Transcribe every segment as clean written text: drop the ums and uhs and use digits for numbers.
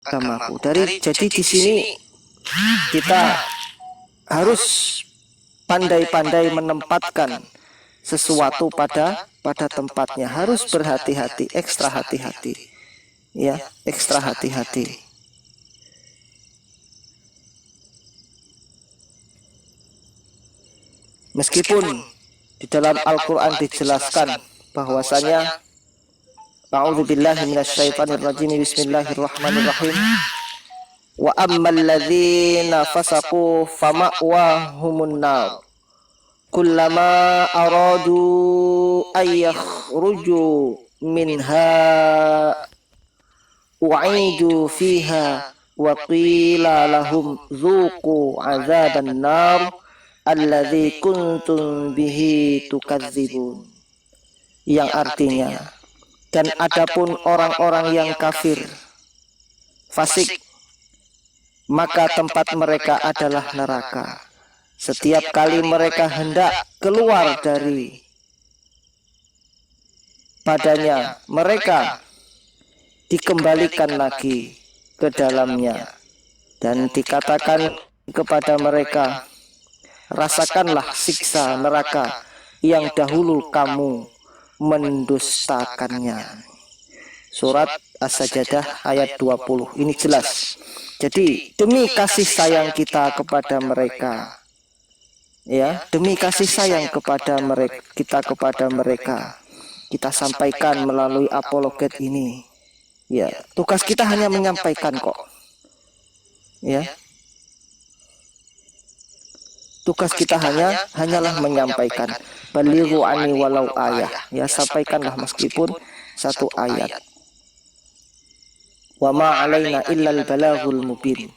agamaku. Jadi di sini kita harus pandai-pandai menempatkan sesuatu pada tempatnya, harus berhati-hati, ekstra hati-hati, ya, ekstra hati-hati. Meskipun di dalam Al-Quran dijelaskan bahwasanya a'udzubillahi minasyaitonirrajim, bismillahirrahmanirrahim, wa ammal ladzina fasaqu fama'wahumun nar kullama aradu ay yakhruju minha u'idu fiha wa qila lahum dzuqu azaban nar alladzi kuntum bihi tukadzibun, yang artinya, dan adapun orang-orang yang kafir, fasik, maka tempat mereka adalah neraka. Setiap kali mereka hendak keluar dari padanya, mereka dikembalikan lagi ke dalamnya dan dikatakan kepada mereka, rasakanlah siksa neraka yang dahulu kamu mendustakannya. Surat As-Sajdah ayat 20. Ini jelas. Jadi demi kasih sayang kita kepada mereka, ya, demi kasih sayang kepada mereka, kita sampaikan melalui apologet ini. Ya, tugas kita hanya menyampaikan kok. Ya. Tugas kita hanyalah menyampaikan. Balighu ani walau ayah. Ya, sampaikanlah meskipun satu ayat. Wa ma alaina illal balaghul mubin.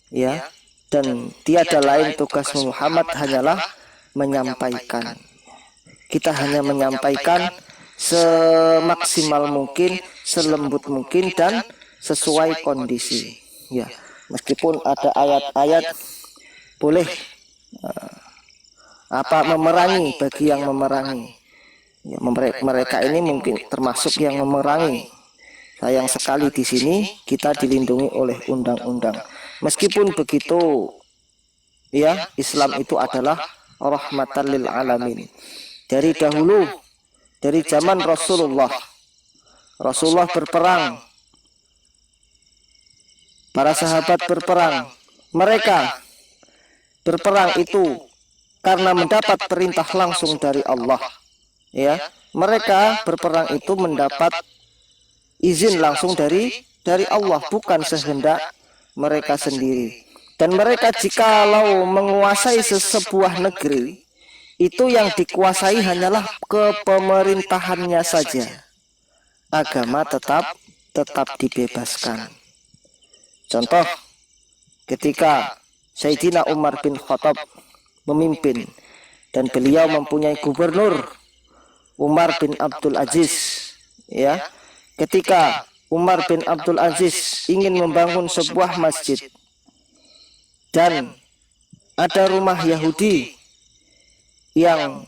Ya, dan tiada lain tugas Muhammad hanyalah menyampaikan. Kita hanya menyampaikan semaksimal mungkin, selembut mungkin, dan sesuai kondisi. Ya, meskipun ada ayat-ayat boleh memerangi bagi yang memerangi. Ya, mereka ini mungkin termasuk yang memerangi. Sayang sekali di sini kita dilindungi oleh undang-undang. Meskipun begitu, ya, Islam itu adalah rahmatan lil alamin. Dari dahulu, dari zaman Rasulullah berperang, para sahabat berperang, mereka berperang itu karena mendapat perintah langsung dari Allah. Ya, mereka berperang itu mendapat izin langsung dari Allah, bukan sehendak mereka sendiri. Dan mereka jikalau menguasai sebuah negeri, itu yang dikuasai hanyalah kepemerintahannya saja. Agama tetap dibebaskan. Contoh, ketika Sayyidina Umar bin Khattab memimpin dan beliau mempunyai gubernur Umar bin Abdul Aziz, ya, ketika Umar bin Abdul Aziz ingin membangun sebuah masjid dan ada rumah Yahudi yang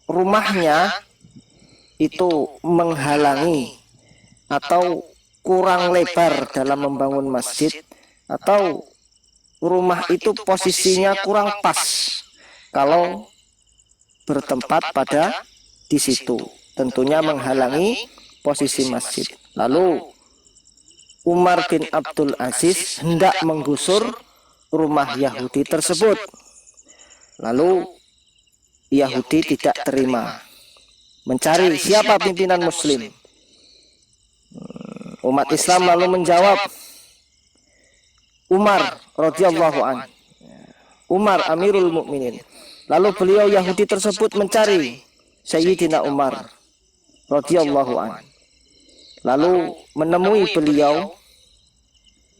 rumahnya itu menghalangi atau kurang lebar dalam membangun masjid, atau rumah itu posisinya kurang pas kalau bertempat pada di situ, tentunya menghalangi posisi masjid. Lalu Umar bin Abdul Aziz hendak menggusur rumah Yahudi tersebut. Lalu Yahudi tidak terima, mencari siapa pimpinan Muslim. Umat Islam lalu menjawab, Umar radhiyallahu an, Umar Amirul Mukminin. Lalu beliau Yahudi tersebut mencari Sayyidina Umar radhiyallahu an. Lalu menemui beliau,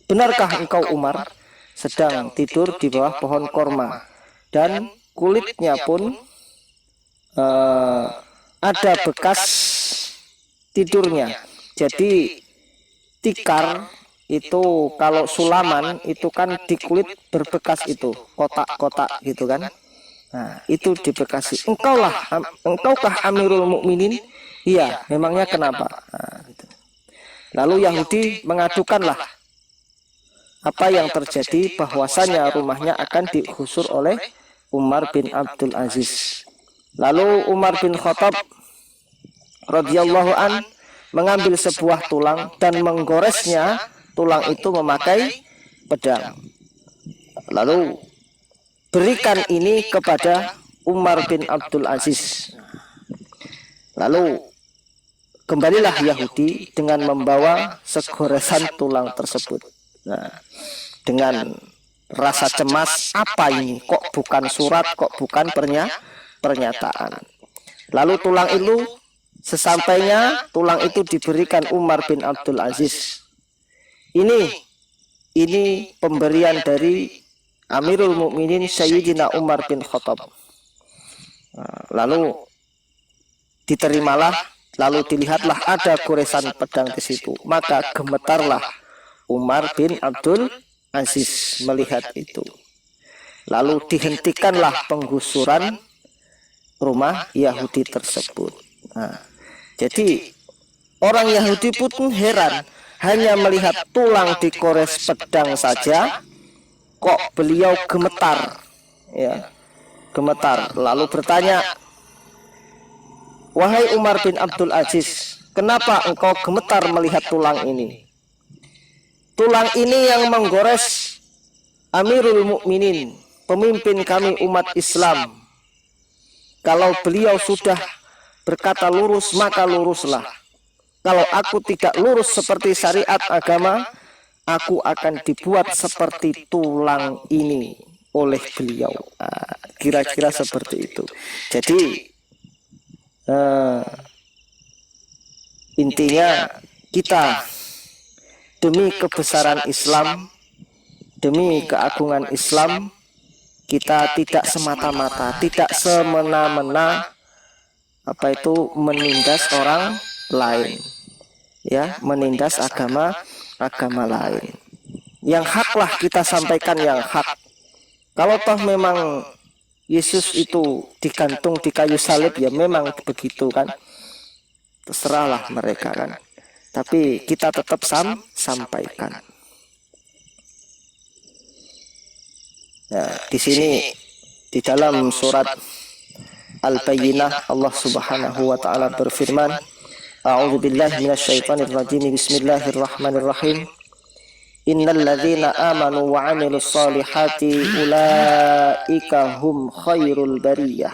benarkah engkau Umar sedang tidur di bawah pohon korma dan kulitnya pun ada bekas tidurnya. Jadi tikar itu kalau sulaman itu kan di kulit berbekas itu, kotak-kotak gitu kan. Nah, itu dibekasi. Engkaukah Amirul Mukminin? Iya, memangnya kenapa? Nah, gitu. Lalu Yahudi mengadukanlah apa yang terjadi, bahwasanya rumahnya akan digusur oleh Umar bin Abdul Aziz. Lalu Umar bin Khattab radhiyallahu an mengambil sebuah tulang dan menggoresnya tulang itu memakai pedang. Lalu berikan ini kepada Umar bin Abdul Aziz. Lalu kembalilah Yahudi dengan membawa segoresan tulang tersebut. Nah, dengan rasa cemas, apa ini? Kok bukan surat, kok bukan pernyataan. Lalu tulang itu, sesampainya tulang itu diberikan Umar bin Abdul Aziz. Ini pemberian dari Amirul Mukminin Sayyidina Umar bin Khattab. Lalu diterimalah, lalu dilihatlah ada goresan pedang di situ. Maka gemetarlah Umar bin Abdul Aziz melihat itu. Lalu dihentikanlah penggusuran rumah Yahudi tersebut. Nah, jadi orang Yahudi pun heran, hanya melihat tulang digores pedang saja, kok beliau gemetar, ya, gemetar. Lalu bertanya, wahai Umar bin Abdul Aziz, kenapa engkau gemetar melihat tulang ini? Tulang ini yang menggores Amirul Mukminin, pemimpin kami umat Islam. Kalau beliau sudah berkata lurus, maka luruslah. Kalau aku tidak lurus seperti syariat agama, aku akan dibuat seperti tulang ini oleh beliau. Kira-kira seperti itu. Jadi intinya kita demi kebesaran Islam, demi keagungan Islam, kita tidak semata-mata, tidak semena-mena menindas orang lain, ya, menindas agama lain. Yang haklah kita sampaikan yang hak. Kalau toh memang Yesus itu digantung di kayu salib, ya memang begitu kan, terserahlah mereka kan. Tapi kita tetap sampaikan. Nah, di sini di dalam surat Al-Bayyinah Allah Subhanahu wa taala berfirman, A'udzubillahi minasyaitonirrajim. Bismillahirrahmanirrahim. Innal ladzina amanu wa 'amilus solihati ulaika hum khairul bariyah.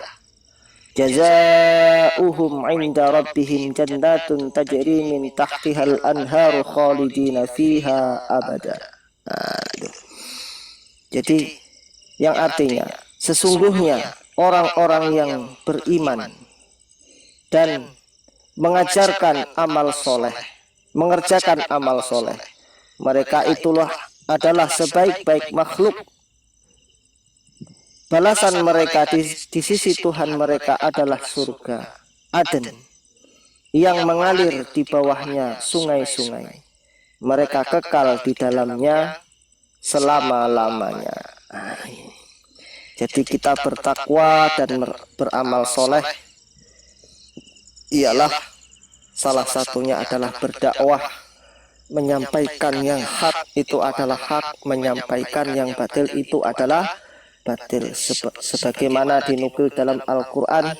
Jazaohum 'inda rabbihim jannatun tajri min tahtihal anharu khalidina fiha abada. Jadi yang artinya sesungguhnya orang-orang yang beriman dan mengajarkan amal soleh, mengerjakan amal soleh, mereka itulah adalah sebaik-baik makhluk. Balasan mereka di sisi Tuhan mereka adalah surga Aden yang mengalir di bawahnya sungai-sungai. Mereka kekal di dalamnya selama-lamanya. Jadi kita bertakwa dan beramal soleh ialah salah satunya adalah berdakwah, menyampaikan yang hak itu adalah hak, menyampaikan yang batil itu adalah batil, sebagaimana dinukil dalam Al-Qur'an.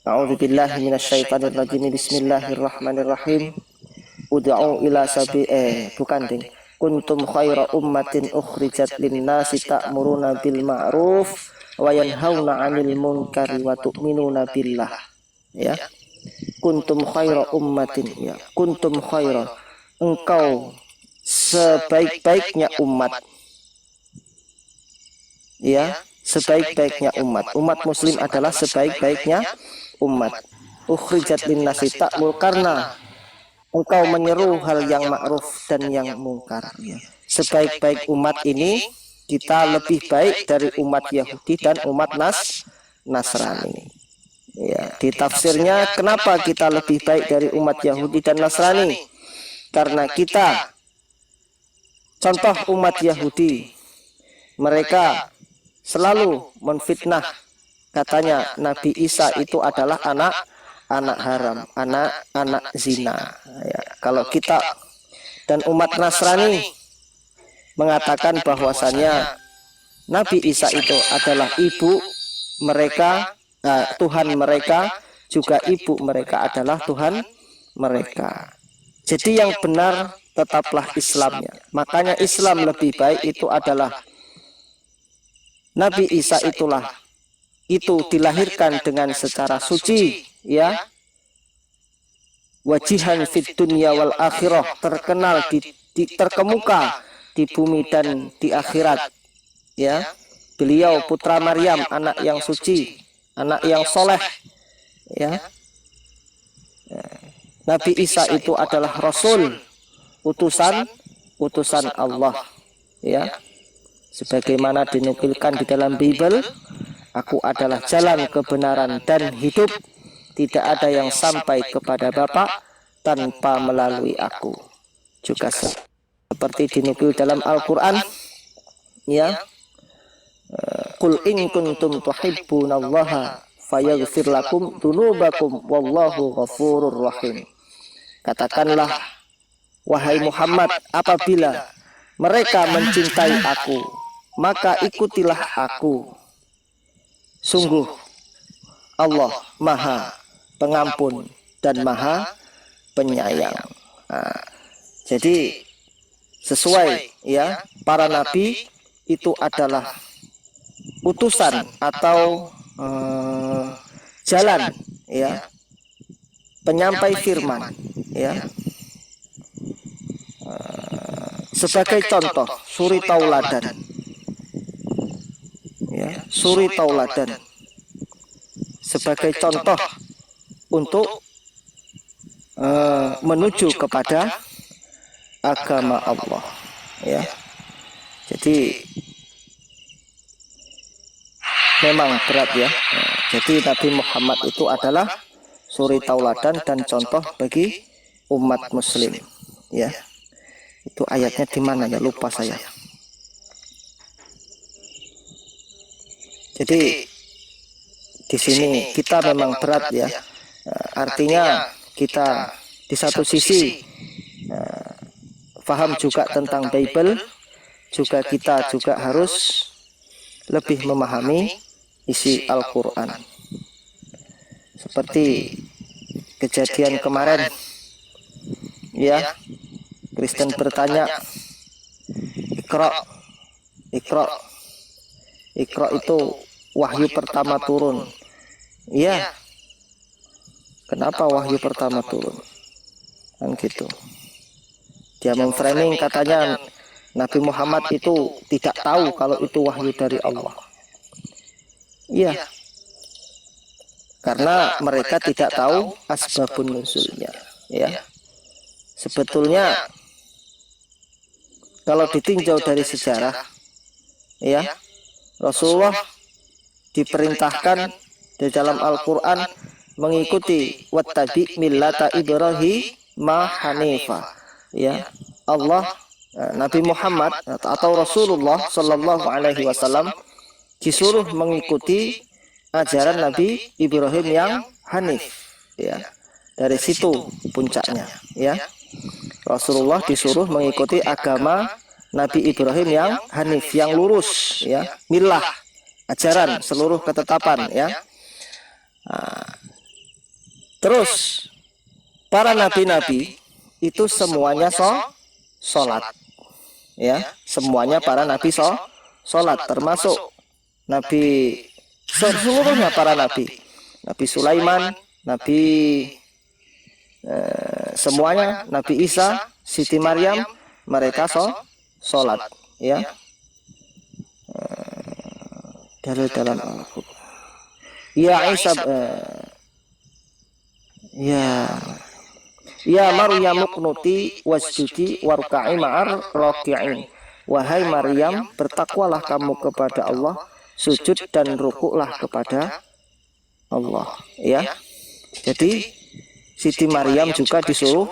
A'udzubillahi minasyaitonirrajim. Bismillahirrahmanirrahim. Ud'u ila kuntum khaira ummatin ukhrijat lin-nasi ta'muruna bil ma'ruf wa yanhauna 'anil munkari wa tu'minuna billah. Ya. Kuntum khaira ummatin, ya. Kuntum khaira, engkau sebaik-baiknya umat. Ya, sebaik-baiknya umat. Umat muslim adalah sebaik-baiknya umat. Ukhrijat lin-nasi, ta'mur, karena engkau menyeru hal yang ma'ruf dan yang mungkar. Ya. Sebaik-baik umat ini kita lebih baik dari umat Yahudi dan umat Nasrani. Ya, di tafsirnya kenapa kita lebih baik dari umat Yahudi dan Nasrani? Karena kita contoh umat Yahudi, mereka selalu menfitnah, katanya Nabi Isa itu adalah anak haram, anak zina. Ya, kalau kita dan umat Nasrani mengatakan bahwasannya Nabi Isa itu adalah ibu mereka, Tuhan mereka, juga ibu mereka adalah Tuhan mereka. Jadi yang benar tetaplah Islamnya. Makanya Islam lebih baik itu adalah Nabi Isa itu dilahirkan dengan secara suci, ya, wajihan fid dunya wal akhirah, terkenal terkemuka di bumi dan di akhirat, ya. Beliau putra Maryam, anak yang suci, anak yang soleh, ya. Nabi Isa itu adalah Rasul, utusan Allah, ya. Sebagaimana dinukilkan di dalam Bible, aku adalah jalan kebenaran dan hidup, tidak ada yang sampai kepada Bapa tanpa melalui aku. Juga seperti dinukil dalam Al-Quran, ya, qul in kuntum tuhibbunallaha fayaghfir lakum dzunubakum wallahu ghafurur rahim. Katakanlah, wahai Muhammad, apabila mereka mencintai aku, maka ikutilah aku. Sungguh Allah Maha Pengampun dan Maha Penyayang. Nah, jadi sesuai, ya, para nabi itu adalah utusan atau jalan, ya, penyampai firman, ya, sebagai contoh suri tauladan, ya, suri tauladan sebagai contoh untuk menuju kepada agama Allah, ya. Jadi memang berat, ya. Jadi Nabi Muhammad itu adalah suri tauladan dan contoh bagi umat muslim, ya. Itu ayatnya di mana ya, lupa saya. Jadi di sini kita memang berat, ya. Artinya kita di satu sisi paham juga tentang Bible, juga kita juga harus lebih memahami isi Al-Quran. Seperti kejadian kemarin, ya, Kristen bertanya, Iqra itu wahyu pertama turun. Iya. Kenapa wahyu pertama turun? Kan gitu. Dia memframing, katanya Nabi Muhammad itu tidak tahu kalau itu wahyu dari Allah. Iya. Karena mereka tidak tahu asbabun nuzulnya, ya. Sebetulnya kalau ditinjau dari sejarah, ya, Rasulullah diperintahkan di dalam Al-Quran mengikuti wattabi millata Ibrahim hanifa, ya. Allah, Nabi Muhammad atau Rasulullah Shallallahu Alaihi Wasallam disuruh mengikuti ajaran Nabi Ibrahim yang hanif, ya. Dari situ puncaknya, ya. Rasulullah disuruh mengikuti agama Nabi Ibrahim yang hanif, yang lurus, ya, milah, ajaran, seluruh ketetapan, ya. Nah, terus para nabi-nabi itu semuanya sholat, ya, semuanya para nabi sholat, termasuk Nabi, seluruhnya para nabi, Nabi Sulaiman, Nabi semuanya, Nabi Isa, Siti Maryam, mereka sholat, ya. Dalam Al-Quran, ya Isa, ya Maryam uqnuti wasjudi warka'i ma'ar raki'in. Wahai Maryam, bertakwalah kamu kepada Allah, sujud dan rukuklah kepada Allah, ya. Jadi Siti Maryam juga disuruh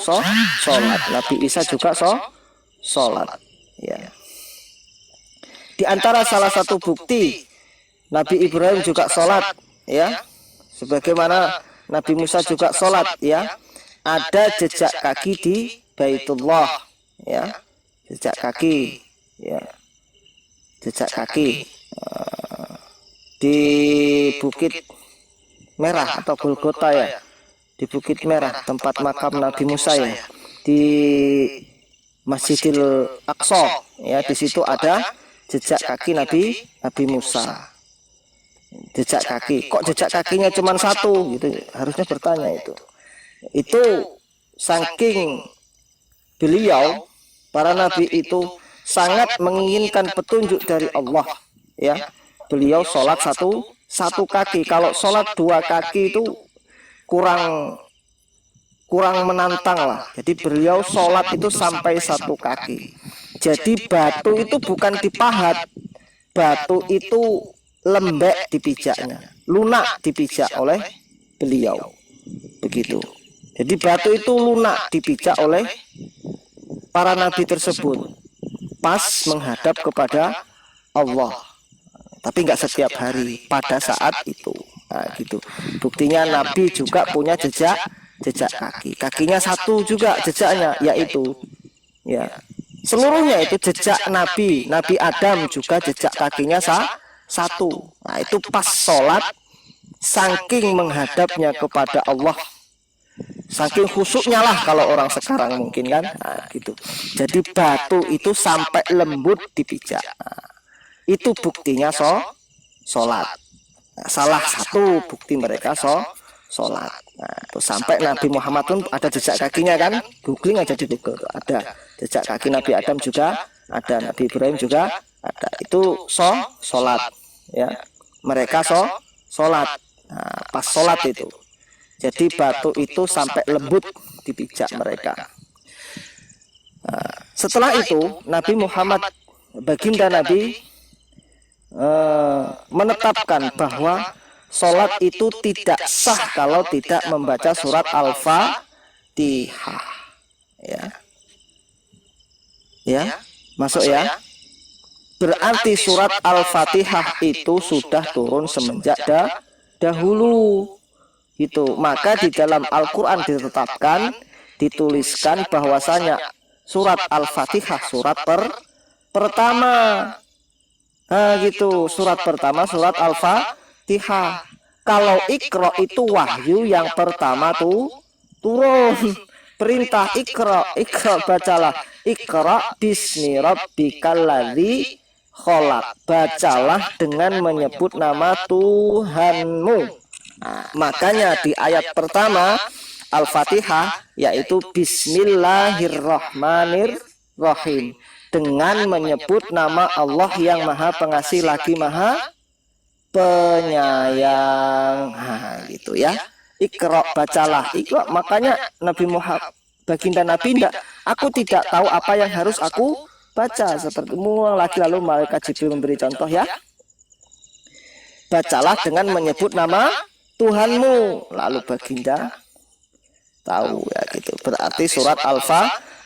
sholat, Nabi Isa juga sholat, ya. Di antara salah satu bukti Nabi Ibrahim juga sholat, ya, sebagaimana Nabi Musa juga sholat, ya. Ada jejak kaki di Baitullah, ya, jejak kaki ya, jejak kaki di Bukit Merah atau Golgota ya, di Bukit Merah tempat makam Nabi Musa ya, di Masjidil Aqsa ya, di situ ada jejak kaki Nabi Musa. Jejak kaki, kok jejak kakinya cuma satu gitu, harusnya bertanya itu saking beliau para nabi itu sangat menginginkan petunjuk dari Allah ya. Beliau sholat satu kaki, kalau sholat dua kaki itu kurang menantang lah. Jadi beliau sholat itu sampai satu kaki. Jadi batu itu bukan dipahat, batu itu lembek dipijaknya, lunak dipijak oleh beliau, begitu. Jadi batu itu lunak dipijak oleh para nabi tersebut pas menghadap kepada Allah. Tapi nggak setiap hari, pada saat itu. Nah, gitu. Buktinya Nabi juga punya jejak kaki. Kakinya satu juga jejaknya, yaitu ya seluruhnya itu jejak Nabi Adam juga jejak kakinya satu. Nah, itu pas sholat, saking menghadapnya kepada Allah, saking khusyuknya lah kalau orang sekarang mungkin kan. Nah, gitu. Jadi batu itu sampai lembut dipijak. Nah, itu buktinya sholat. Nah, salah satu bukti mereka sholat. Nah, terus sampai Nabi Muhammad pun ada jejak kakinya kan, googling aja di Google, ada jejak kaki Nabi Adam juga ada, Nabi Ibrahim juga ada. Itu sholat ya, mereka sholat. Nah, pas sholat itu, jadi batu itu sampai lembut dipijak mereka. Nah, setelah itu Nabi Muhammad, baginda Nabi, menetapkan bahwa sholat itu tidak sah kalau tidak membaca surat Al-Fatihah. Ya, masuk ya. Berarti surat Al-Fatihah itu sudah turun semenjak dahulu. Gitu. Maka di dalam Al-Quran ditetapkan, dituliskan bahwasanya surat Al-Fatihah surat pertama. Nah, gitu, surat pertama surat Al-Fatihah. Kalau Iqra itu wahyu yang pertama turun. Perintah Iqra bacalah. Iqra bismi rabbikal ladzi khalaq. Bacalah dengan menyebut nama Tuhanmu. Nah, makanya di ayat pertama Al-Fatihah yaitu Bismillahirrahmanirrahim, dengan menyebut nama Allah yang Maha Pengasih lagi Maha Penyayang. Nah, gitu ya. Iqra, bacalah. Iqra, makanya Nabi Muhammad, baginda Nabi, aku tidak tahu apa yang harus aku baca. Seperti mengulang lagi, lalu malaikat Jibril memberi contoh ya. Bacalah dengan menyebut nama Tuhanmu. Lalu baginda tahu ya, gitu. Berarti surat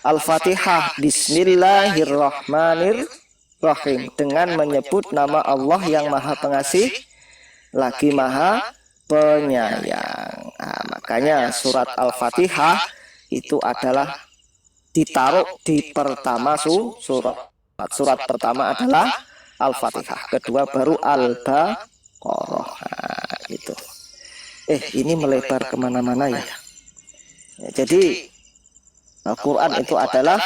Al-Fatihah Bismillahirrahmanirrahim, dengan menyebut nama Allah yang Maha Pengasih lagi Maha Penyayang. Nah, makanya surat Al-Fatihah itu adalah ditaruh di pertama surat pertama adalah Al-Fatihah, kedua baru Al-Baqarah. Nah, gitu. Ini melebar kemana-mana ya. Jadi Al-Quran itu adalah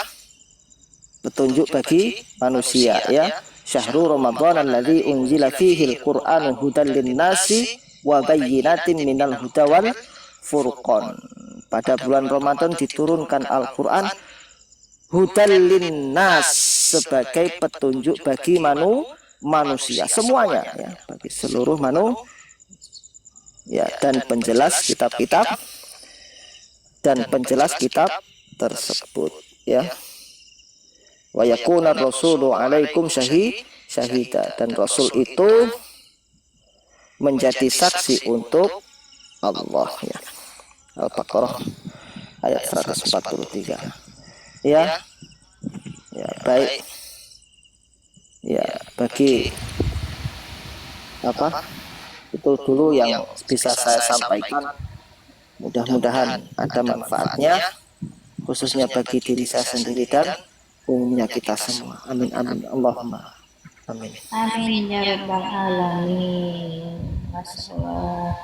petunjuk bagi manusia ya. Syahrul Ramadan alladzi unzila fihi al-Qur'anu hudan lin-nasi wa bayyinatin minal huda wal furqan. Pada bulan Ramadan diturunkan Al-Quran hudan lin-nas, sebagai petunjuk bagi manusia semuanya ya, bagi seluruh manusia ya, dan penjelas kitab-kitab tersebut ya. Wa yakuna rasulu alaikum syahida, dan rasul itu menjadi saksi untuk Allah ya. Al-Baqarah ayat 143 ya. Ya, baik ya, bagi apa itu dulu yang bisa saya sampaikan. Mudah-mudahan ada manfaatnya, khususnya bagi diri saya sendiri dan umumnya kita semua. Amin amin Allahumma amin. Amin ya rabbal alamin. Masya Allah.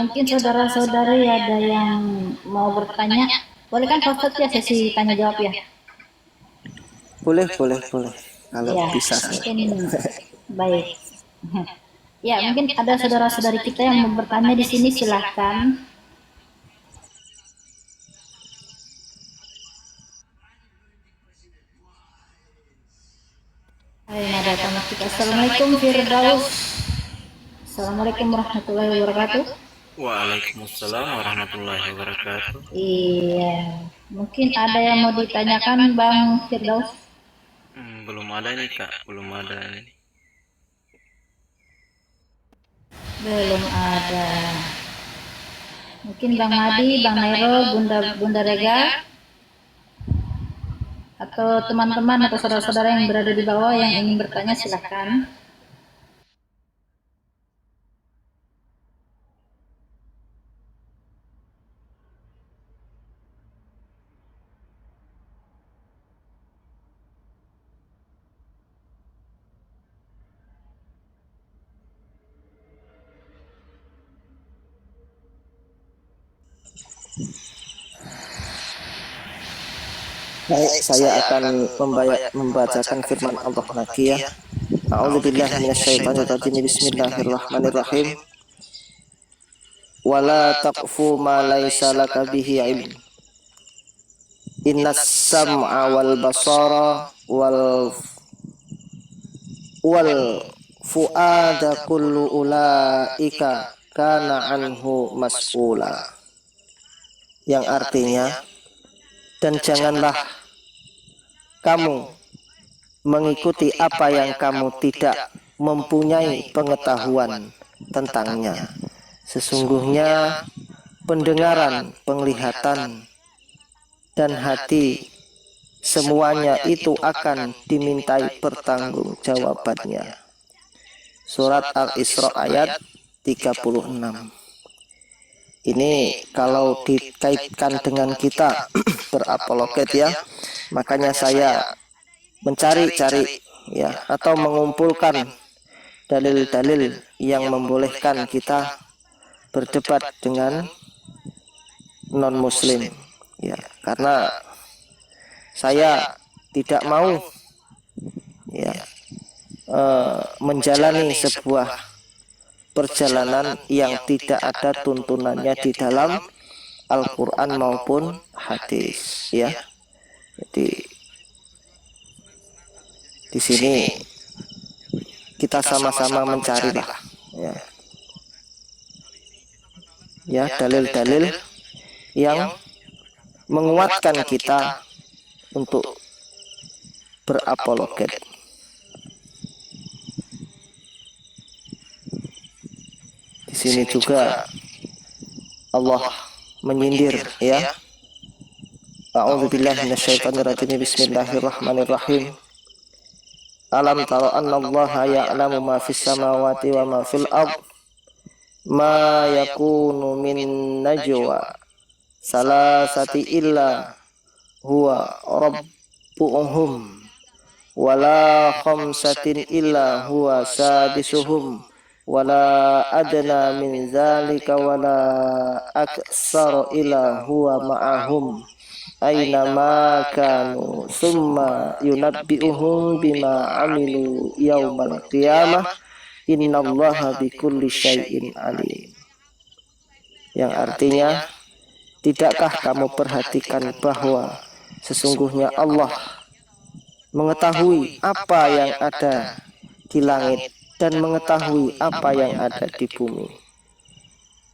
Mungkin saudara-saudari ada yang mau bertanya, boleh kan Pak Ustadz ya sesi tanya jawab ya? Boleh kalau Ya, bisa. mungkin baik. Ya, mungkin ada saudara-saudari kita yang mau bertanya di sini, silahkan. Ada tamu kita. Assalamualaikum Firdaus. Assalamualaikum warahmatullahi wabarakatuh. Waalaikumsalam warahmatullahi wabarakatuh. Iya, mungkin ada yang mau ditanyakan Bang Firdaus? Belum ada nih Kak, belum ada nih. Belum ada. Mungkin Bang Madi, Bang Nairo, Bunda Rega, atau teman-teman atau saudara-saudara yang berada di bawah yang ingin bertanya, silakan. Baik, saya akan membacakan firman Allah lagi ya. A'udzubillahi minasyaitonirrajim. Bismillahirrahmanirrahim. Wala taqfu ma laisa laka bihi ilm. Innas sam'a wal basara wal fuada kullu ulaika kana anhu mas'ula. Yang artinya, dan janganlah kamu mengikuti apa yang kamu tidak mempunyai pengetahuan tentangnya. Sesungguhnya pendengaran, penglihatan, dan hati semuanya itu akan dimintai pertanggungjawabannya. Surat Al-Isra ayat 36. Ini kalau dikaitkan dengan kita berapologet ya, makanya saya mencari-cari ya, atau mengumpulkan dalil-dalil yang membolehkan kita berdebat dengan non-muslim ya, karena saya tidak mau ya menjalani sebuah perjalanan yang tidak ada tuntunannya di dalam Al-Quran maupun hadis ya. Jadi di sini kita sama-sama mencari lah ya dalil-dalil yang menguatkan kita untuk berapologet. Di sini juga Allah menyindir ya. A'udzubillahi minasyaitonirrajim. Bismillahirrahmanirrahim. Alam tara annallaha ya'lamu ma fis samawati wa ma fil ard. Ma yakunu min najwa salasati illa huwa rabbuhum wala khamsatin illa huwa sadisuhum wala adna min zalika wala aksara illa huwa ma'ahum aina ma kanu summa yunabbi'uhum bima amilu yaumal qiyamah innallaha bikulli syai'in alim. Yang artinya, tidakkah kamu perhatikan bahwa sesungguhnya Allah mengetahui apa yang ada di langit dan mengetahui apa yang ada di bumi.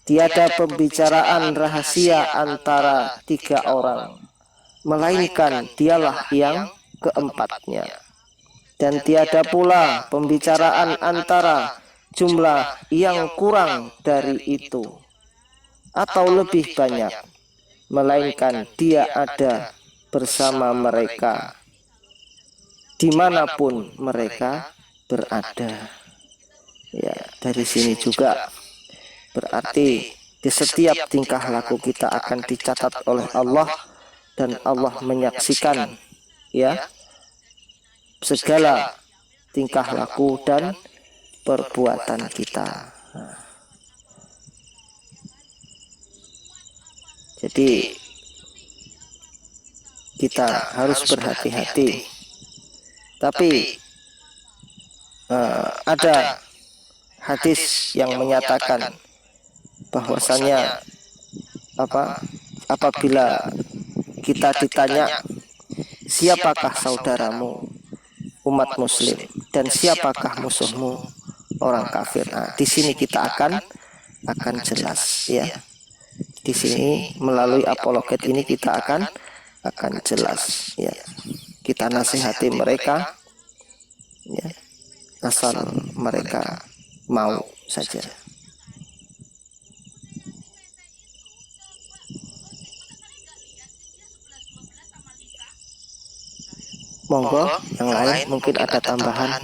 Tiada pembicaraan rahasia antara tiga orang, melainkan dialah yang keempatnya. Dan tiada pula pembicaraan antara jumlah yang kurang dari itu, atau lebih banyak, melainkan dia ada bersama mereka, dimanapun mereka berada. Ya, dari sini juga berarti di setiap tingkah laku kita akan dicatat oleh Allah dan Allah menyaksikan ya segala tingkah laku dan perbuatan kita. Jadi kita harus berhati-hati. Tapi ada hadis yang menyatakan bahwasanya apabila kita ditanya siapakah saudaramu umat muslim dan siapakah musuhmu orang kafir. Nah, di sini kita akan jelas ya. Di sini melalui apologet ini kita akan jelas ya. Kita nasihati mereka ya, asal mereka mau saja. Monggo yang lain mungkin ada tambahan.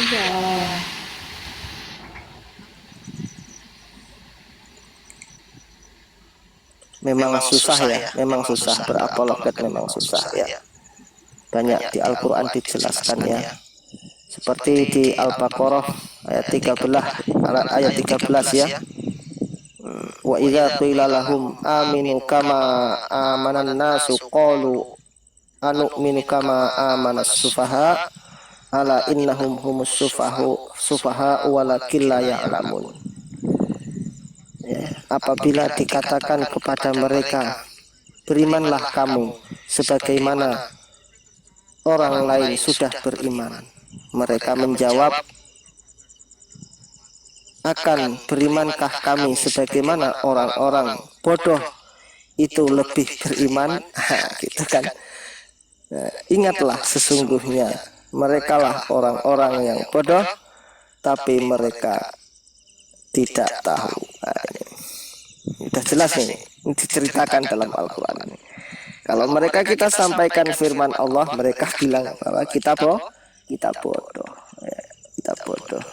Iya. Memang susah ya, memang susah berapologet, memang susah ya. Banyak di Al-Quran dijelaskan ya. Seperti di Al-Baqarah ayat 13 ya. Wa idza qila lahum aminu kama amanan nasu qalu anu'minu kama amanas sufaha ala innahum humus sufaha walakin la ya'lamun. Ya, apabila dikatakan kepada mereka berimanlah kamu sebagaimana orang lain sudah beriman, mereka menjawab, akan berimankah kami sebagaimana orang-orang bodoh itu lebih beriman? Gitu kan. Nah, ingatlah sesungguhnya merekalah orang-orang yang bodoh, tapi mereka tidak tahu. Nah, ini sudah jelas ini diceritakan dalam Al-Quran. Kalau mereka kita sampaikan firman Allah, mereka bilang bahwa kita bodoh, ya, kita bodoh.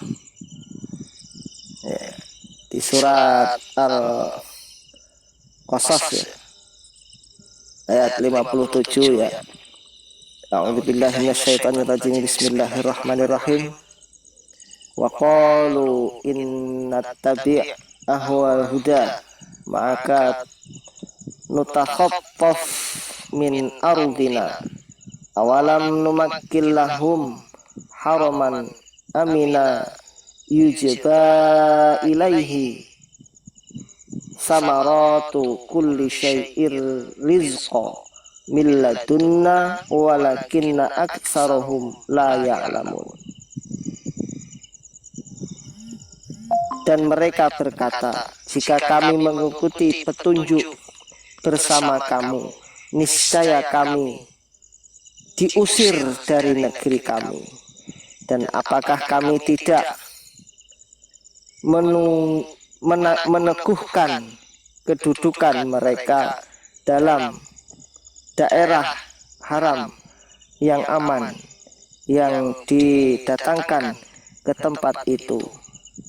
Ya, di surat Al-Qasas ya, ayat 57 ya. A'udzubillahi minasyaitonirrajim. Bismillahirrahmanirrahim. Wa qalu innattabi' ahwal huda maka nutakhaffaf min ardina awalam numakkil lahum haraman amina yujba ilaihi samaratu kulli syai'ir rizqa min ladunna walakinna aktsarahum la ya'lamun. Dan mereka berkata, jika kami mengikuti petunjuk bersama kamu, niscaya kami diusir dari negeri kami. Dan apakah kami tidak meneguhkan kedudukan mereka dalam daerah haram yang aman, yang didatangkan ke tempat itu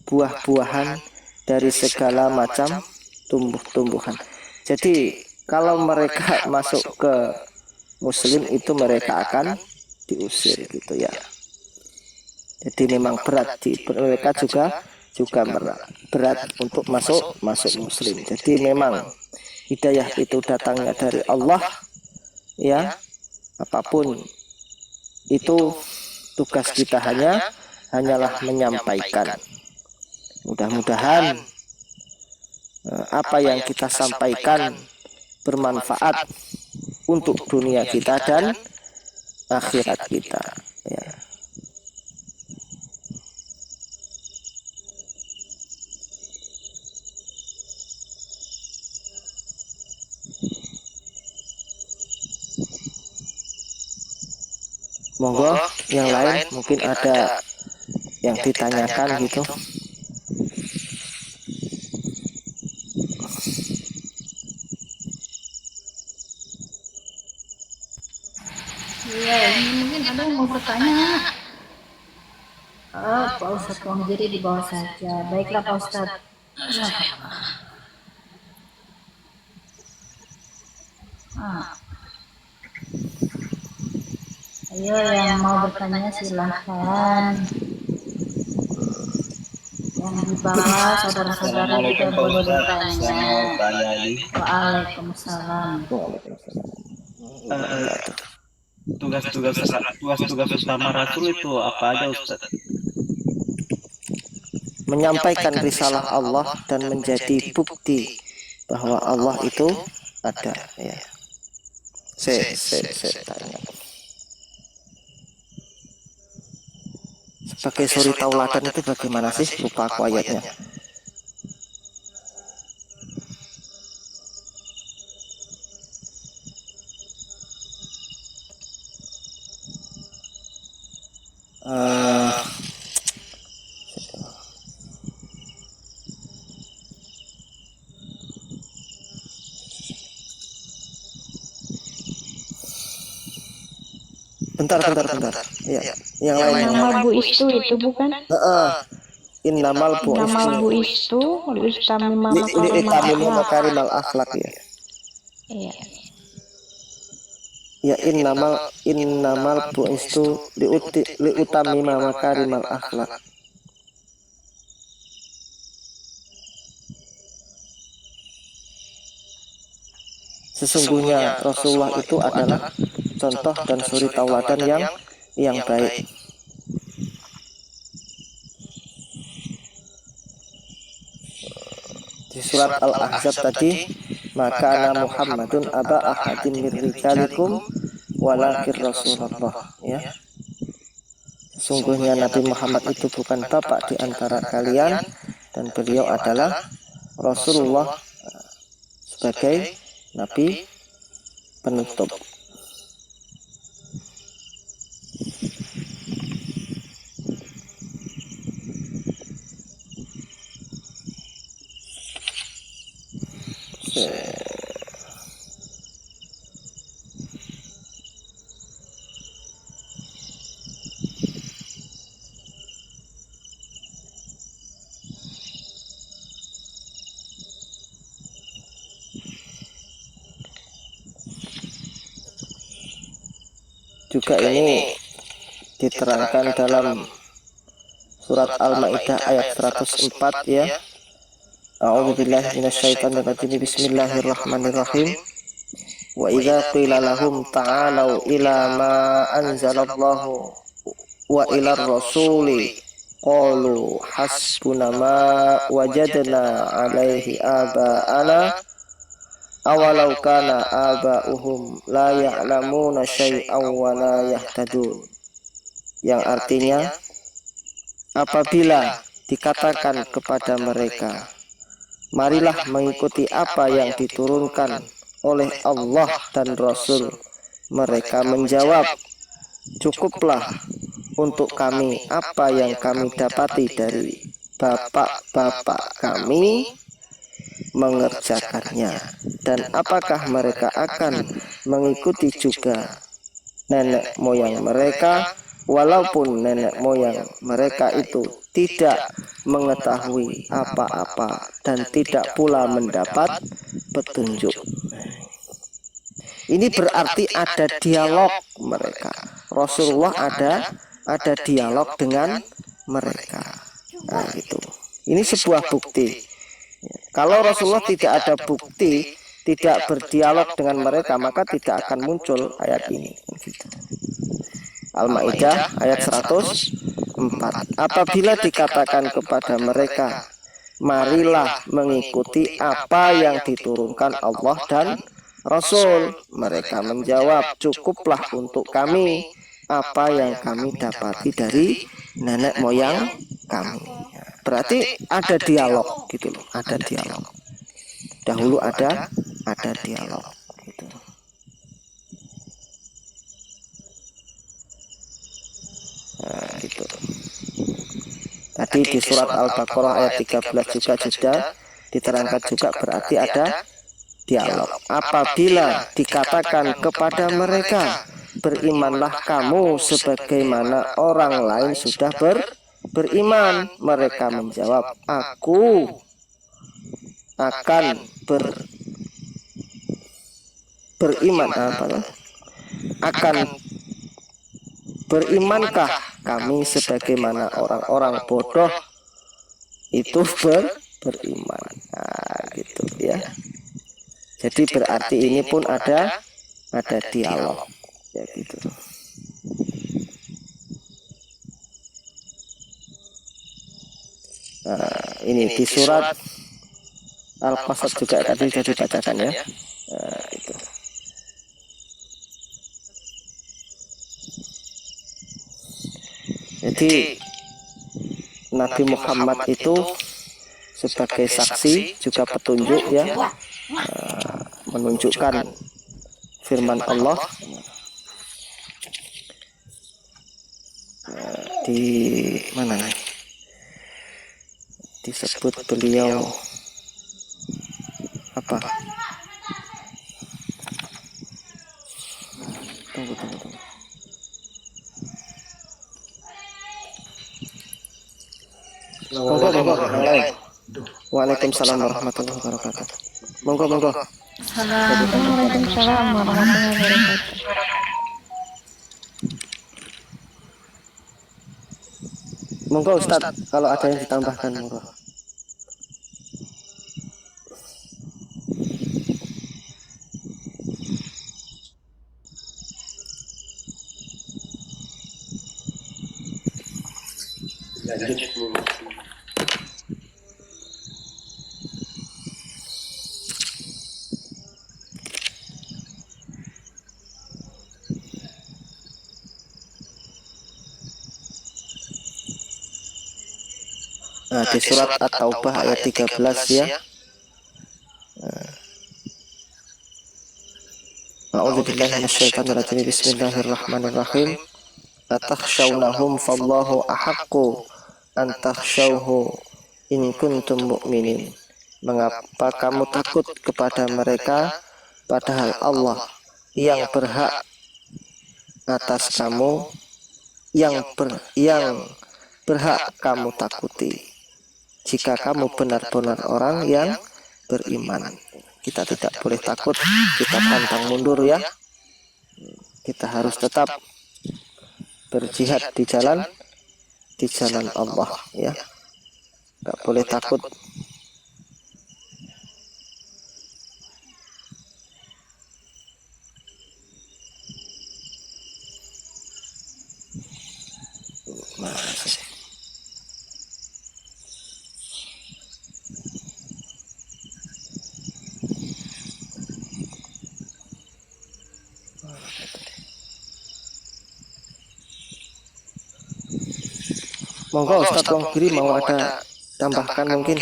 buah-buahan dari segala macam tumbuh-tumbuhan. Jadi kalau mereka masuk ke muslim itu mereka akan diusir gitu ya. Jadi memang berat mereka juga berat untuk masuk muslim. Jadi memang hidayah itu datangnya dari Allah ya. Apapun itu tugas kita hanyalah menyampaikan. Mudah-mudahan apa yang kita sampaikan bermanfaat untuk dunia kita dan akhirat kita ya. Monggo yang lain mungkin ada yang ditanyakan gitu. Iya, ini mungkin ada yang mau bertanya. Pak Ustadz tolong diri di bawah saja. Baiklah Pak Ustadz. Ayo yang mau bertanya silahkan. Yang di bawah saudara-saudara juga boleh bertanya. Waalaikumsalam. Tugas-tugas utama Rasul itu apa aja Ustaz? Menyampaikan risalah Allah dan menjadi bukti bahwa Allah itu ada. Ya. Saya tanya. Sebagai suri tauladan itu bagaimana sih? Lupa aku ayatnya. Bentar. Ya, yang lain. Nama bu itu bukan? Innamal Nama bu itu li'utamimu makarimal akhlak ya. Iya. Ya innamal bu'istu li'utamima makarimal akhlak. Sesungguhnya Rasulullah itu adalah contoh dan suri tauladan yang baik. Di surat Al-Ahzab tadi, maka ana Muhammadun aba ahadin min rijalikum walakin Rasulullah, ya. Sesungguhnya Nabi Muhammad itu bukan bapak di antara kalian dan beliau adalah Rasulullah sebagai Nabi penutup. Juga ini diterangkan dalam surat Al-Maidah ayat 104 ya. A'udzubillahi minasyaitonir rajim. Bismillahirrahmanirrahim. Wa idza qila lahum ta'alu ila ma anzalallahu wa ila rasuli qalu hasbuna ma wajadna alaihi aba'ana awalau kana aba'uhum la ya'lamuna syai'aw wa la yahtadun. Yang artinya, apabila dikatakan kepada mereka, marilah mengikuti apa yang diturunkan oleh Allah dan Rasul, mereka menjawab, cukuplah untuk kami apa yang kami dapati dari bapak-bapak kami mengerjakannya. Dan apakah mereka akan mengikuti juga nenek moyang mereka, walaupun nenek moyang mereka itu tidak mengetahui apa-apa dan tidak pula mendapat petunjuk. Ini berarti ada dialog mereka. Rasulullah ada dialog dengan mereka. Nah, itu. Ini sebuah bukti. Kalau Rasulullah tidak ada bukti, tidak berdialog dengan mereka, maka tidak akan muncul ayat ini. Al-Maidah ayat 104. Apabila dikatakan kepada mereka, marilah mengikuti apa yang diturunkan Allah dan Rasul, mereka menjawab, cukuplah untuk kami apa yang kami dapati dari nenek moyang kami. Berarti ada dialog gitu loh, ada dialog. Dahulu ada dialog gitu. Nah, gitu. Tadi di surat Al-Baqarah ayat 13 juga sudah diterangkan juga berarti ada dialog. Apabila dikatakan kepada mereka, berimanlah kamu sebagaimana orang lain sudah beriman? Mereka menjawab, aku akan beriman akan berimankah kami sebagaimana orang-orang bodoh itu beriman. Nah, gitu ya. Jadi berarti ini pun ada dialog ya gitu. Nah, ini di surat Al-Qasas juga tadi sudah dibacakan ya. Nah, itu. Jadi Nabi Muhammad itu sebagai saksi juga petunjuk ya, menunjukkan firman Allah di mana nih? Disebut beliau apa? Tunggu. Monggo. Waalaikumsalam warahmatullahi wabarakatuh. Monggo. Waalaikumsalam warahmatullahi wabarakatuh. Monggo Ustaz, kalau ada yang ditambahkan monggo. Nah, di surat At-Taubah ayat 13 ya. A'udzubillahi minasyaitonir rajim. Bismillahirrahmanirrahim. Atakhshawnahum fallahu ahaqqu an takhshawhu in kuntum mu'minin. Mengapa kamu takut kepada mereka padahal Allah yang berhak atas kamu, yang berhak kamu takuti jika kamu benar-benar orang yang beriman. Kita tidak boleh takut, kita pantang mundur ya. Kita harus tetap berjihad di jalan Allah ya. Gak boleh takut. Monggo Ustaz Wong Kiri mau ada tambahkan mungkin.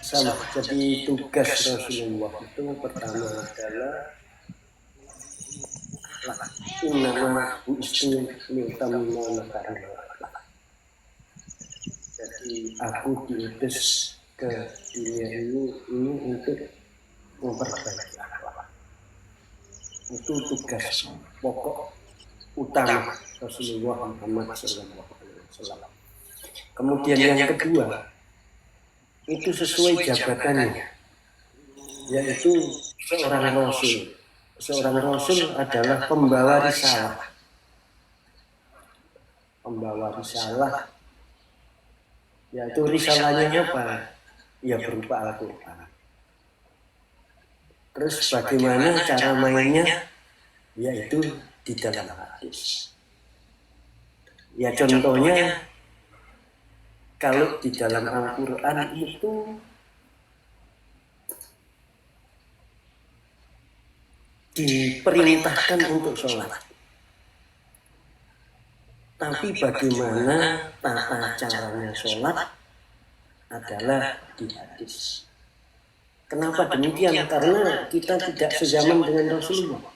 Sama, jadi tugas Rasulullah itu pertama adalah innama bu'istu liutamima makarimah. Jadi aku diutus ke dunia ini untuk memperbaiki akhlak. Itu tugas pokok utama Rasulullah Muhammad SAW. Kemudian yang kedua, itu sesuai jabatannya, yaitu seorang Rasul. Seorang Rasul adalah pembawa risalah. Pembawa risalah, yaitu risalahnya apa? Ya berupa Al-Quran. Terus bagaimana cara mainnya? Yaitu di dalam hadis. Ya contohnya, kalau di dalam Al-Quran itu diperintahkan untuk sholat. Tapi bagaimana tata caranya sholat adalah di hadis. Kenapa demikian? Karena kita tidak sezaman dengan Rasulullah.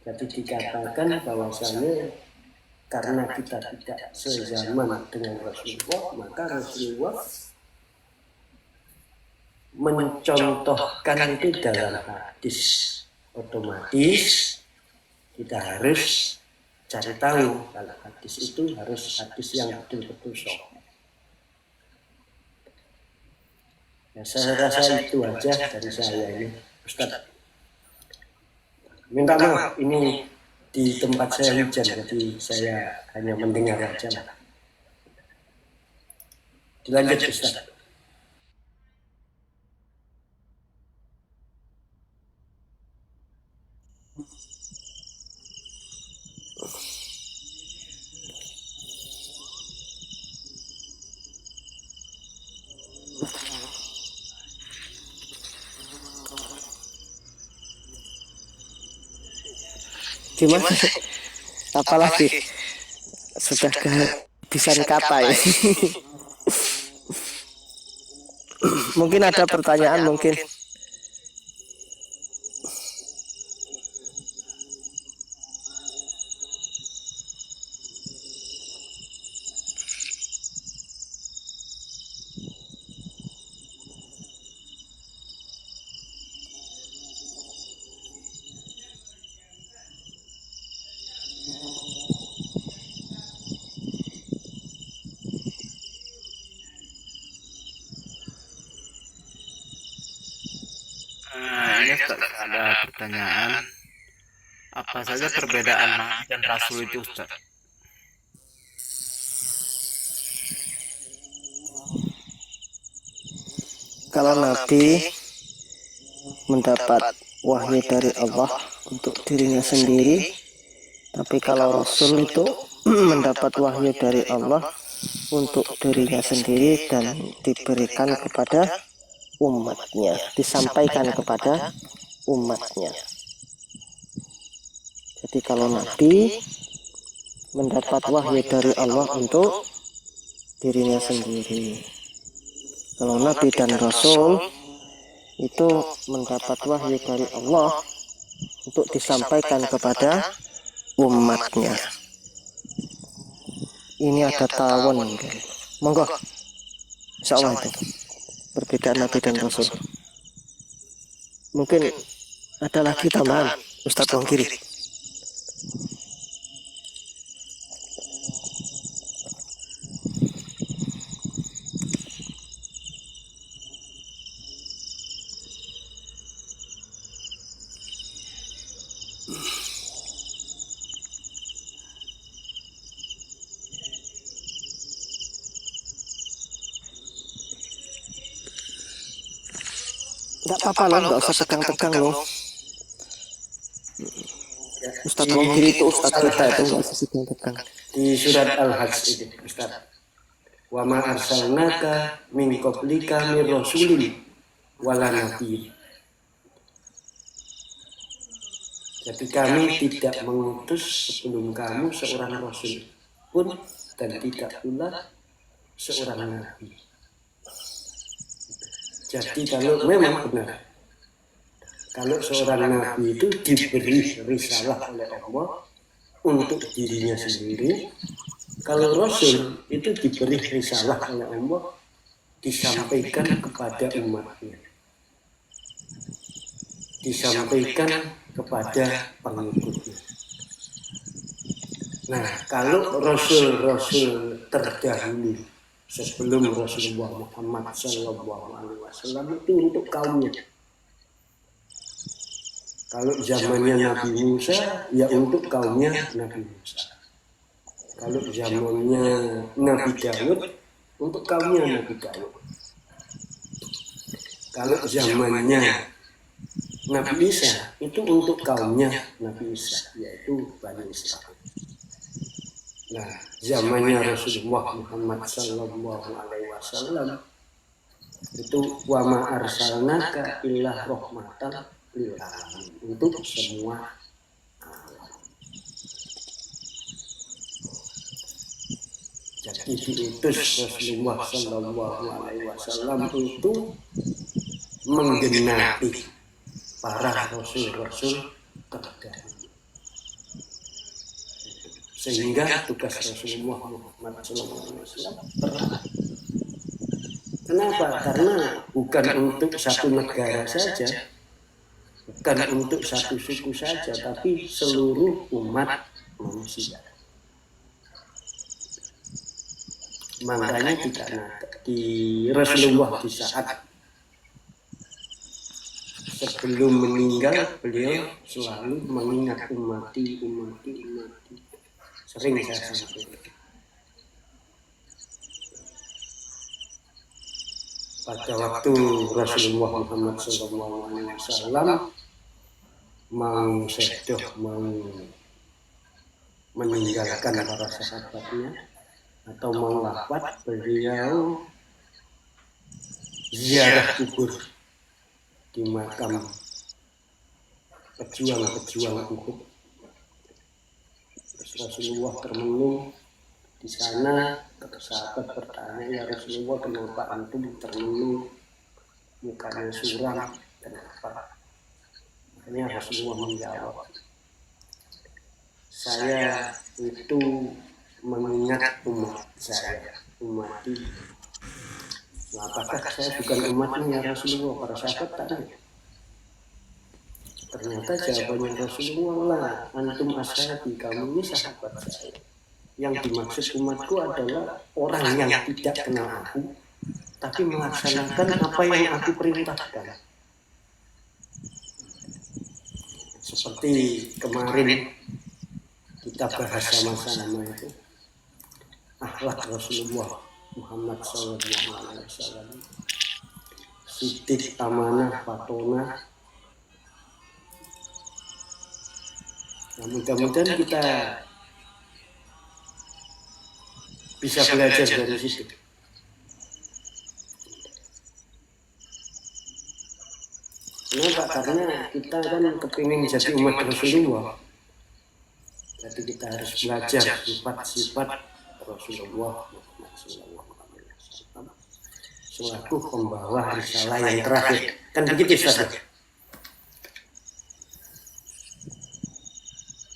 Jadi dikatakan bahwasanya karena kita tidak sezaman dengan Rasulullah, maka Rasulullah mencontohkan itu dalam hadis. otomatis kita harus cari tahu kalau hadis itu harus hadis yang betul-betul sahih. Ya, saya rasa itu aja dari saya ini, Ustaz. Minta maaf, ini di tempat saya hujan, jadi saya hanya mendengar aja lah. Dilanjut, Ustaz. Gimana? Apalagi sudah kehabisan kata ya. Mungkin ada pertanyaan mungkin. Ini Ustaz, ada pertanyaan. Apa saja perbedaan Nabi dan Rasul itu, Ustaz? Kalau Nabi mendapat wahyu dari Allah untuk dirinya sendiri, tapi kalau Rasul itu mendapat wahyu dari Allah untuk dirinya sendiri dan diberikan kepada umatnya, disampaikan kepada umatnya. Jadi kalau Nabi mendapat wahyu dari Allah untuk dirinya sendiri, kalau Nabi dan Rasul itu mendapat wahyu dari Allah untuk disampaikan kepada umatnya. Ini ada tawon, monggo. Insyaallah itu perbedaan Nabi dan Rasul. Mungkin ada lagi tambahan, Ustadz Wong Kiri. Enggak apa-apa loh, enggak usah tegang-tegang loh. Ustadz Wong Kiri itu Ustadz kita itu enggak usah tegang-tegang. Di surat Al-Hajj itu, Ustaz. Wa ma arsalnaka min qablika min rasulin wala nabiy. Jadi kami tidak mengutus sebelum kamu seorang rasul pun dan tidak pula seorang nabi. Jadi kalau memang benar, kalau seorang nabi itu diberi risalah oleh Allah untuk dirinya sendiri, kalau rasul itu diberi risalah oleh Allah disampaikan kepada umatnya, disampaikan kepada pengikutnya. Nah, kalau rasul-rasul terdahulu sebelum Rasulullah Muhammad SAW itu untuk kaumnya. Kalau zamannya Nabi Musa, ya untuk kaumnya Nabi Musa. Kalau zamannya Nabi Daud, untuk kaumnya Nabi Daud. Kalau zamannya Nabi Isa, itu untuk kaumnya Nabi Isa, yaitu Bani Israil. Nah, zamannya Rasulullah Muhammad SAW itu wa ma arsalnaka illa rahmatan lil alamin, untuk semua alam. Jadi diutus Rasulullah SAW itu menggenapi para rasul-rasul terdahulu. Sehingga tugas Rasulullah Muhammad SAW berat. Kenapa? Karena bukan untuk satu negara saja, bukan untuk satu suku saja, tapi seluruh umat manusia. Makanya di Rasulullah di saat sebelum meninggal, beliau selalu mengingat umati. Sering saya sampaikan. Pada waktu Rasulullah Muhammad SAW mau sedoh, mau meninggalkan para sahabatnya atau mau wafat, beliau ziarah kubur di makam pejuang Uhud. Rasulullah termenung di sana. Sahabat bertanya, ya Rasulullah, kenapa antum termenung, mukanya suram, kenapa? Akhirnya Rasulullah menjawab, saya itu mengingat umat saya, umati. Apakah saya bukan umatnya ya Rasulullah? Para sahabat tanya. Ternyata jawabannya Rasulullah, lah, antum ashabi, kamu ini sahabat saya. Yang dimaksud umatku adalah orang yang tidak kenal aku, tapi melaksanakan apa yang aku perintahkan. Seperti kemarin kita bahas sama-sama itu, akhlak Rasulullah Muhammad SAW, sidik, amanah, patona. Nah, mudah-mudahan kita bisa belajar dari situ. Kenapa? Karena kita kan kepingin jadi umat Rasulullah. Jadi kita harus belajar sifat-sifat Rasulullah selaku pembawa risalah yang terakhir. Kan begitu, Ustaz?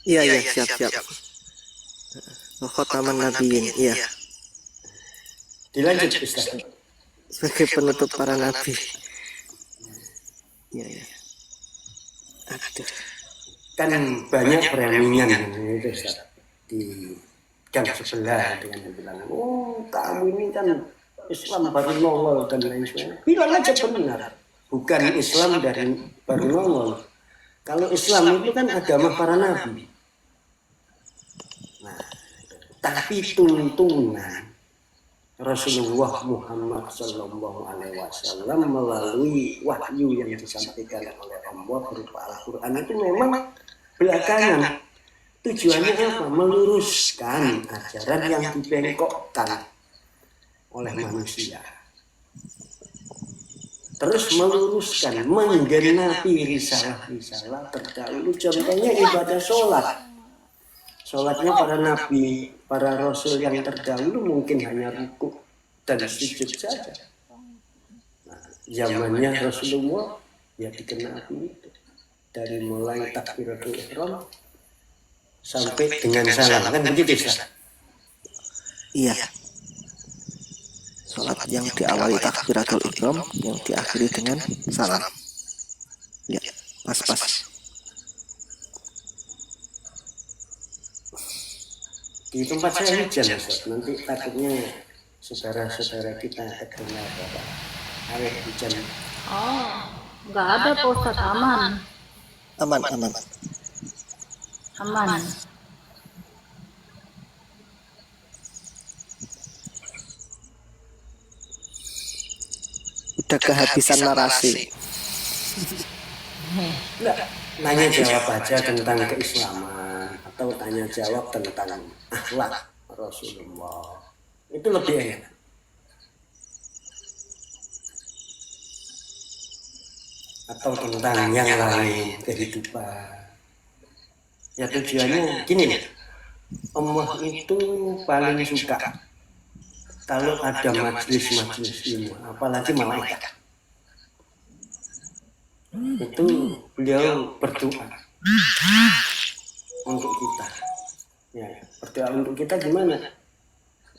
Iya, siap. Khotaman Nabiyin, iya. Dilanjut, Ustaz. Sebagai penutup para nabi. Iya. Aduh. Kan banyak framing-an itu, Ustaz. Di gang sebelah dengan bilang, oh kamu ini kan Islam baru nongol dan lain sebagainya. Bilang aja benar. Bukan Islam dari baru nongol. Kalau Islam itu kan agama para nabi. Nah, tapi tuntunan Rasulullah Muhammad SAW melalui wahyu yang disampaikan oleh Allah berupa Al-Quran itu memang belakangan. Tujuannya apa? Meluruskan ajaran yang dibengkokkan oleh manusia. Terus meluruskan, menggenapi risalah-risalah terdahulu. Contohnya ibadah sholat. Sholatnya para nabi, para rasul yang terdahulu mungkin hanya ruku dan sujud saja. Nah, zamannya Rasulullah ya dikenapi itu. Dari mulai takbiratul ihram sampai dengan salam, kan begitu, Ustaz? Iya. Salat yang diawali takbiratul ihram, yang diakhiri dengan salam. Ya, pas. Di tempat saya hujan, Ustaz. Nanti takutnya saudara-saudara kita terkena air hujan. Oh, nggak ada Pak Ustadz, aman. Aman. Udah kehabisan narasi. Nanya jawab aja tentang keislaman atau tanya jawab tentang akhlak Rasulullah. Itu lebih enak. Atau tentang yang lain, kehidupan. Ya tujuannya gini nih, Allah itu paling suka kalau ada majelis-majelis ilmu, apalagi malaikat. Itu beliau berdoa untuk kita. Ya, berdoa untuk kita gimana?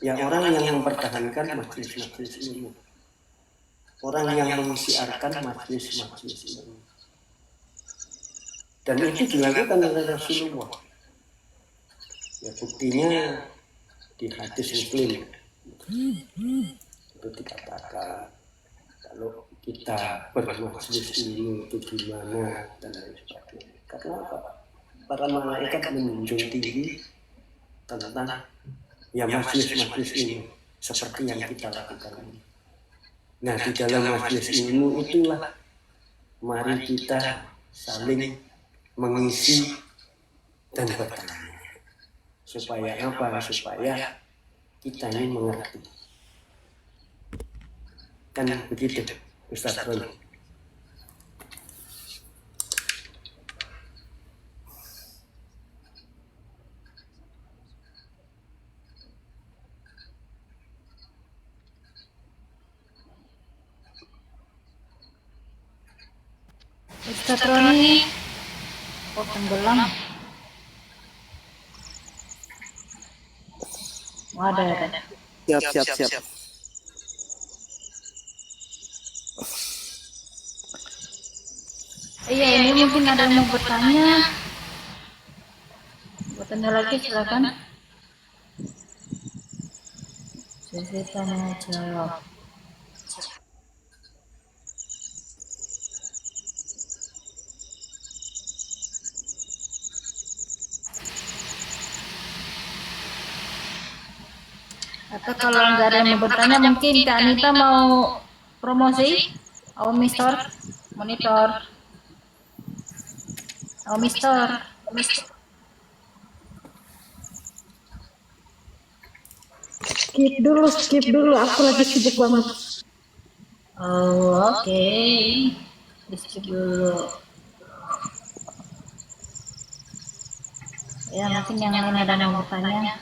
Ya orang yang mempertahankan majelis-majelis ilmu. Orang yang mensiarkan majelis-majelis ilmu. Dan itu dilakukan oleh Rasulullah. Ya buktinya di hadis Muslim itu dikatakan kalau kita bermajlis ilmu itu gimana dan lain sebagainya. Karena apa? Para malaikat menunjung tinggi tentang ya majlis-majlis ilmu seperti yang kita lakukan ini. Nah, di dalam majlis ilmu itulah mari kita saling mengisi dan bertanya. Supaya apa? Supaya kita ini mengerti. Kan begitu, Ustaz Ron. Ustaz Roni, kok tenggelam? Ada. Siap. Iya, ini mungkin ada yang mau bertanya. Bertanya lagi silakan. Saya tanya jawab. Atau kalau nggak ada yang mau bertanya, mungkin Kak Anita mau promosi? Mister monitor. Mister. Skip dulu, aku lagi sibuk banget. Oke. Di-skip dulu. Ya, mungkin yang lain ada yang mau bertanya.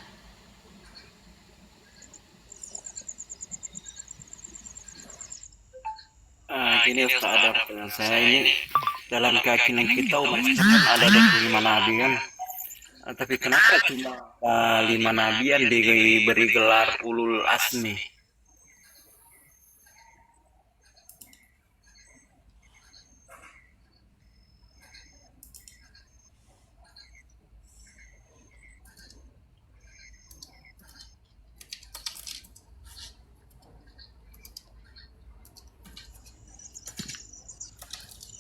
Gini Ustaz, ada pertanyaan saya ini. Dalam keyakinan kita umat Islam ada 25 nabi kan. Tapi kenapa cuma 5 nabi yang diberi gelar ulul asmi?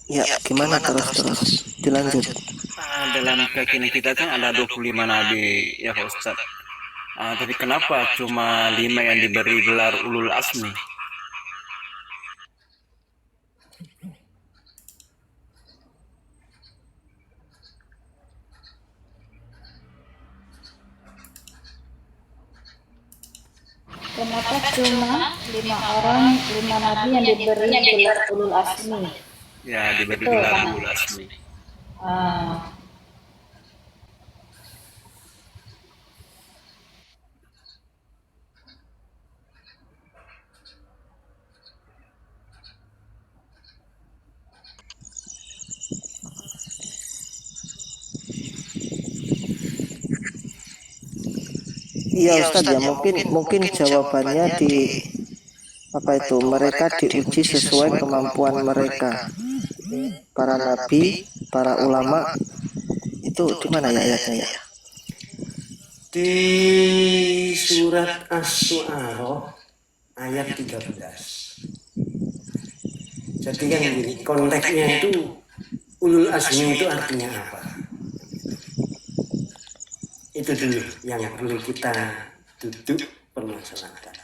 Ya, gimana terus dilanjut. Dalam keyakinan kita kan ada 25 nabi ya Pak Ustaz. Tapi kenapa cuma 5 yang diberi gelar ulul asmi? Kenapa cuma 5 nabi yang diberi gelar ulul asmi? Ya, diberi Betul, gelar Pak. ulul asmi. Iya Ustaz, ya mungkin jawabannya di apa itu, mereka diuji sesuai kemampuan mereka. Para nabi, para ulama itu di mana ya ayatnya ya? Di surat Asy-Syu'ara ayat 13. Jadi kan gini, konteksnya itu ulul asmi itu artinya apa? Itu dulu yang perlu kita duduk permasalahkan.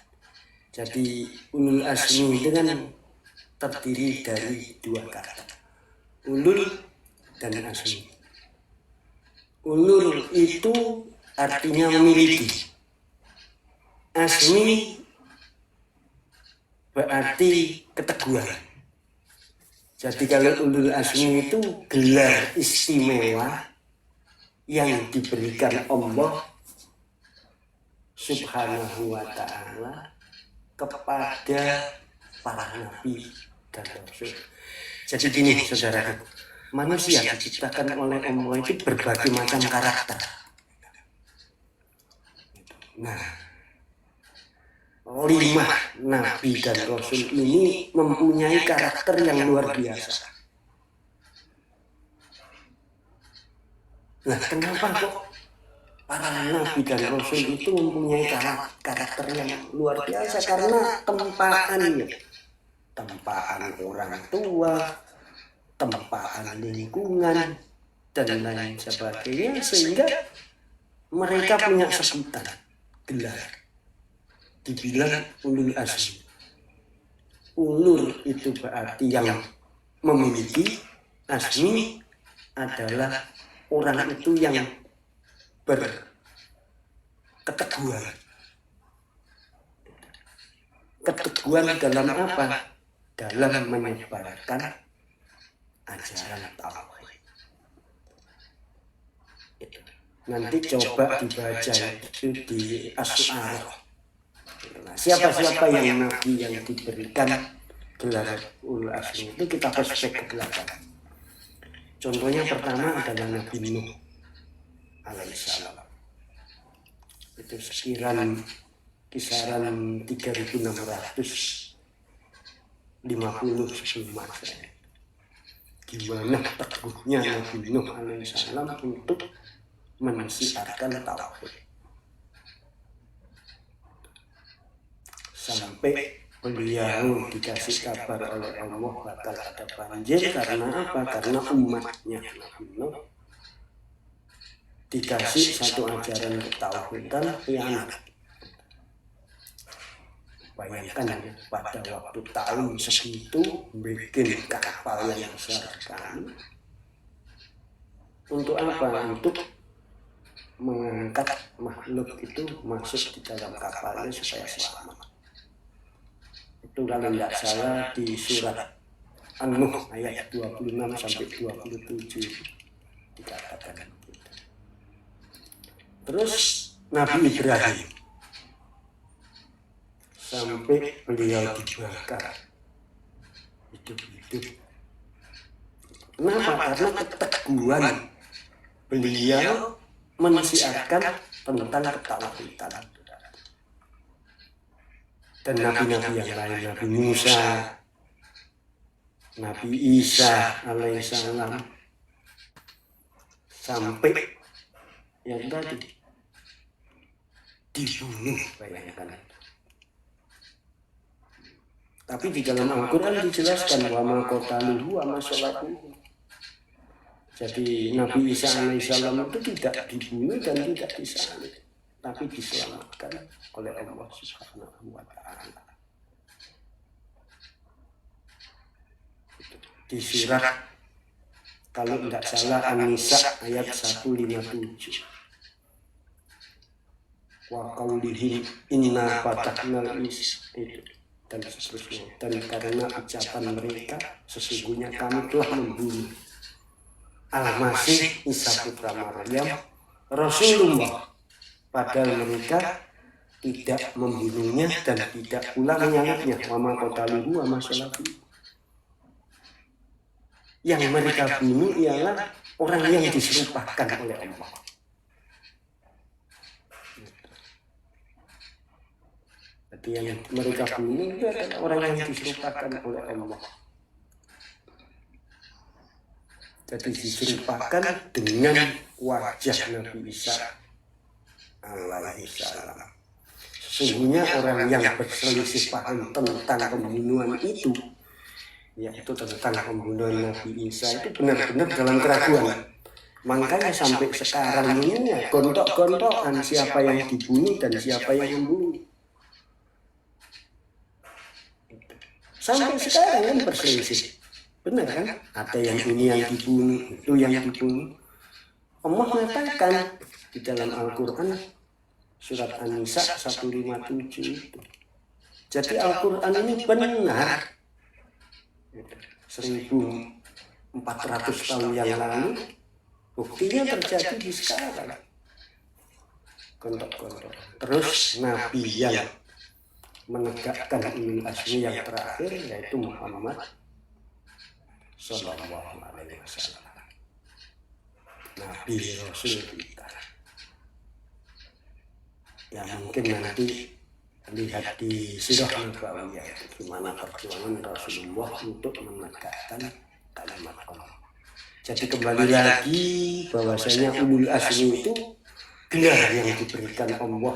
Jadi ulul asmi itu kan terdiri dari 2 kata, ulul dan asmi. Ulul itu artinya memiliki, asmi berarti keteguhan. Jadi kalau ulul asmi itu gelar istimewa yang diberikan Allah Subhanahu wa ta'ala kepada para nabi dan rasul. Jadi gini saudara, manusia diciptakan oleh Allah itu berbagai macam karakter. Nah, 5 nabi dan rasul ini mempunyai karakter yang luar biasa. Nah, kenapa kok para nabi dan rasul itu mempunyai karakter yang luar biasa? Karena tempaannya, tempaan orang tua, tempaan lingkungan, dan lain sebagainya, sehingga mereka punya sebutan, gelar, dibilang ulul azmi. Ulul itu berarti yang memiliki, azmi adalah orang itu yang berketeguhan. Keteguhan dalam apa? Dalam menyebarkan ajaran tauhid. Nanti coba dibaca itu di As-Su'arah. Nah, siapa-siapa yang nabi yang diberikan gelar ulul azmi itu kita flashback ke belakang. Contohnya pertama adalah Nabi Nuh alaihissalam. Itu kisaran 3650 sebelum Masehi. Gimana teguhnya Nabi Nuh alaihissalam untuk mensiarkan tauhid. Sampai beliau dikasih kabar oleh Allah bakal ada banjir. Karena apa? Karena umatnya Nabi Nuh dikasih satu ajaran ketauhidan khianat. Bayangkan ya, pada waktu tahun segitu bikin kapal yang besar sekali. Untuk apa? Untuk mengangkat makhluk itu masuk di dalam kapalnya supaya selamat. Itu kalau tidak salah di surat An-Nuh ayat 26 sampai 27 dikatakan. Terus Nabi Ibrahim sampai beliau dibakar hidup-hidup. Kenapa? Karena keteguhan beliau mensiarkan tentang ketauhidan. Dan nabi-nabi yang lain, Nabi Musa, Nabi Isa alaihissalam, sampai yang tadi dibunuh, bayangkan. Tapi di dalam Al-Quran dijelaskan wa ma qataluhu wa ma salabuhu. Jadi Nabi Isa alaihissalam itu tidak dibunuh dan tidak disalib, tapi diselamatkan oleh Allah Subhanahu wa Ta'ala. Di surat, kalau tidak salah, An-Nisa ayat 157. Wa qawlihim inna fatahna itu dan seterusnya. Dan karena ucapan mereka, sesungguhnya kami telah membunuh Al-Masih Isa putra Maryam Rasulullah. Padahal mereka tidak membunuhnya dan tidak pula menyalibnya. Wa ma qataluhu wa ma salabuhu. Yang mereka bunuh ialah orang yang diserupakan oleh Allah. Jadi yang mereka bunuh itu adalah orang yang diserupakan oleh Allah. Jadi diserupakan dengan wajah Nabi Isa alaihissalam. Sesungguhnya orang yang berselisih paham tentang pembunuhan itu, yaitu tentang pembunuhan Nabi Isa, itu benar-benar dalam keraguan. Makanya sampai sekarang ini ya gontok-gontokan siapa yang dibunuh dan siapa yang membunuh. Sampai sekarang kan berselisih. Benar kan? Ada yang ini yang dibunuh, itu yang dibunuh. Allah mengatakan di dalam Al-Quran surat An-Nisa 157 itu. Jadi Al-Quran ini benar. 1400 tahun yang lalu, buktinya terjadi di sekarang. Gontok-gontok. Terus Nabi yang menegakkan ulul azmi yang terakhir yaitu Muhammad Sallallahu Alaihi Wasallam, Nabi Rasul kita. Ya mungkin nanti lihat di sirah Nabawiyah gimana perjuangan Rasulullah untuk menegakkan kalimat Allah. Jadi kembali lagi bahwasanya ulul azmi itu gelar yang diberikan Allah